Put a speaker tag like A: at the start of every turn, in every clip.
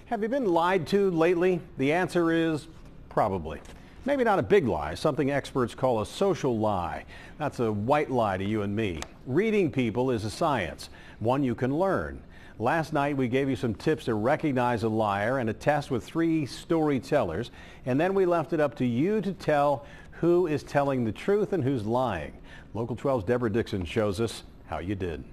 A: Have you been lied to lately? The answer is probably. Maybe not a big lie, something experts call a social lie. That's a white lie to you and me. Reading people is a science, one you can learn. Last night we gave you some tips to recognize a liar and a test with 3 storytellers, and then we left it up to you to tell who is telling the truth and who's lying. Local 12's Deborah Dixon shows us how you did.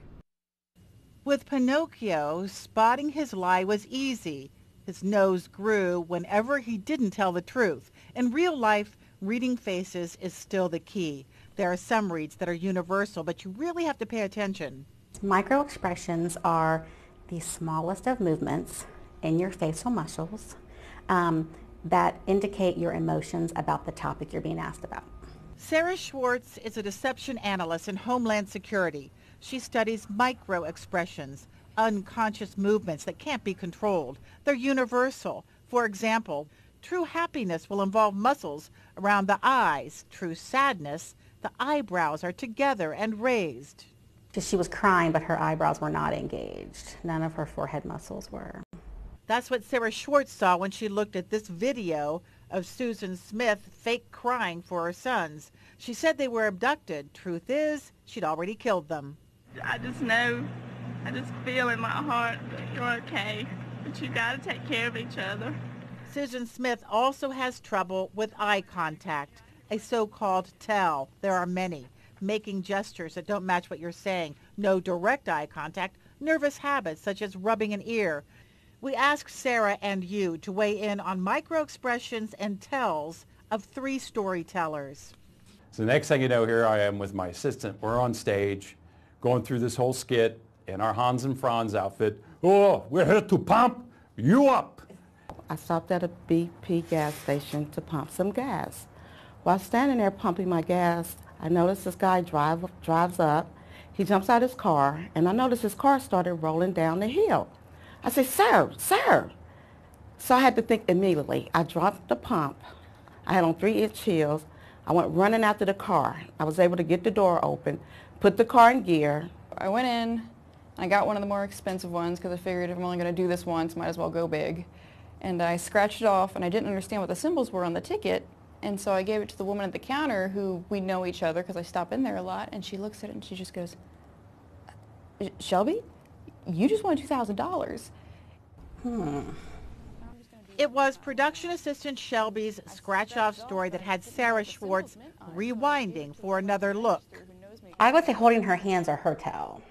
B: With Pinocchio, spotting his lie was easy. His nose grew whenever he didn't tell the truth. In real life, reading faces is still the key. There are some reads that are universal, but you really have to pay attention.
C: Microexpressions are the smallest of movements in your facial muscles that indicate your emotions about the topic you're being asked about.
B: Sarah Schwartz is a deception analyst in Homeland Security. She studies microexpressions, unconscious movements that can't be controlled. They're universal. For example, true happiness will involve muscles around the eyes. True sadness, the eyebrows are together and raised.
C: She was crying, but her eyebrows were not engaged. None of her forehead muscles were.
B: That's what Sarah Schwartz saw when she looked at this video of Susan Smith fake crying for her sons. She said they were abducted. Truth is, she'd already killed them.
D: I just know, I just feel in my heart that you're okay, but you got to take care of each other.
B: Susan Smith also has trouble with eye contact, a so-called tell. There are many. Making gestures that don't match what you're saying, no direct eye contact, nervous habits such as rubbing an ear. We asked Sarah and you to weigh in on microexpressions and tells of 3 storytellers.
E: So the next thing you know, here I am with my assistant. We're on stage going through this whole skit in our Hans and Franz outfit. Oh, we're here to pump you up.
F: I stopped at a BP gas station to pump some gas. While standing there pumping my gas, I noticed this guy drives up. He jumps out his car, and I noticed his car started rolling down the hill. I said, sir. So I had to think immediately. I dropped the pump. I had on 3-inch heels. I went running after the car. I was able to get the door open, put the car in gear.
G: I went in, I got one of the more expensive ones because I figured if I'm only going to do this once, might as well go big. And I scratched it off, and I didn't understand what the symbols were on the ticket. And so I gave it to the woman at the counter who we know each other because I stop in there a lot, and she looks at it and she just goes, Shelby, you just won $2,000.
B: It was production assistant Shelby's scratch-off story that had Sarah Schwartz rewinding for another look.
C: I would say holding her hands are her tell.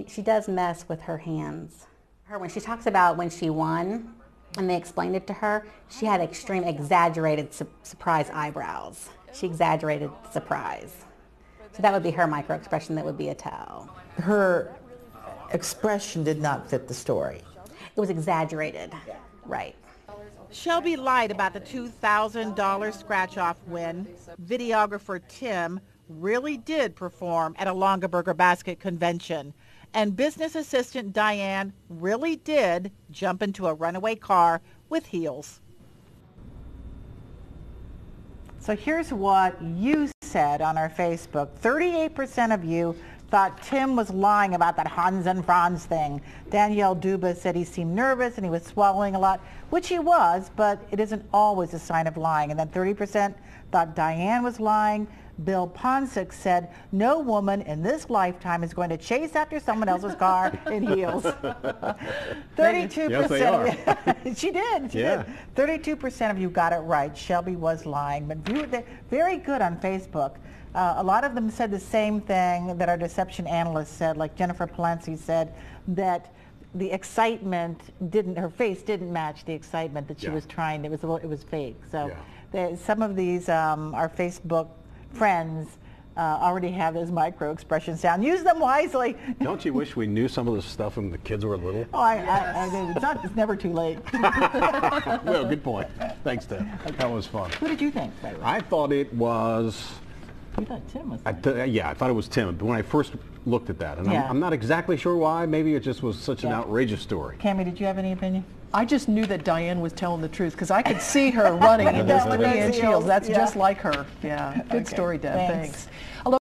C: She does mess with her hands. When she talks about when she won, and they explained it to her, she had extreme exaggerated surprise eyebrows. She exaggerated surprise. So that would be her microexpression. That would be a tell.
H: Her expression did not fit the story.
C: It was exaggerated, right.
B: Shelby lied about the $2,000 scratch-off win. Videographer Tim really did perform at a Longaberger Basket convention. And business assistant Diane really did jump into a runaway car with heels. So here's what you said on our Facebook. 38% of you thought Tim was lying about that Hans and Franz thing. Danielle Duba said he seemed nervous and he was swallowing a lot, which he was, but it isn't always a sign of lying. And then 30% thought Diane was lying. Bill Ponsick said, no woman in this lifetime is going to chase after someone else's car in heels. 32%.
A: Yes, they are.
B: She did. She did. 32% of you got it right. Shelby was lying, but very good on Facebook. A lot of them said the same thing that our deception analyst said, like Jennifer Palancy said, that the excitement her face didn't match the excitement that she was trying. It was fake. So some of these, our Facebook friends already have those micro expressions down. Use them wisely.
A: Don't you wish we knew some of this stuff when the kids were little?
B: Oh, it's never too late.
A: Well, good point. Thanks, Ted. That was fun.
B: Who did you think?
A: I thought it was...
B: You thought Tim was...
A: I thought it was Tim when I first looked at that. And I'm not exactly sure why. Maybe it just was such an outrageous story.
B: Cammie, did you have any opinion?
I: I just knew that Diane was telling the truth because I could see her running in those 3-inch heels. That's just like her. Yeah, good story, Deb. Thanks.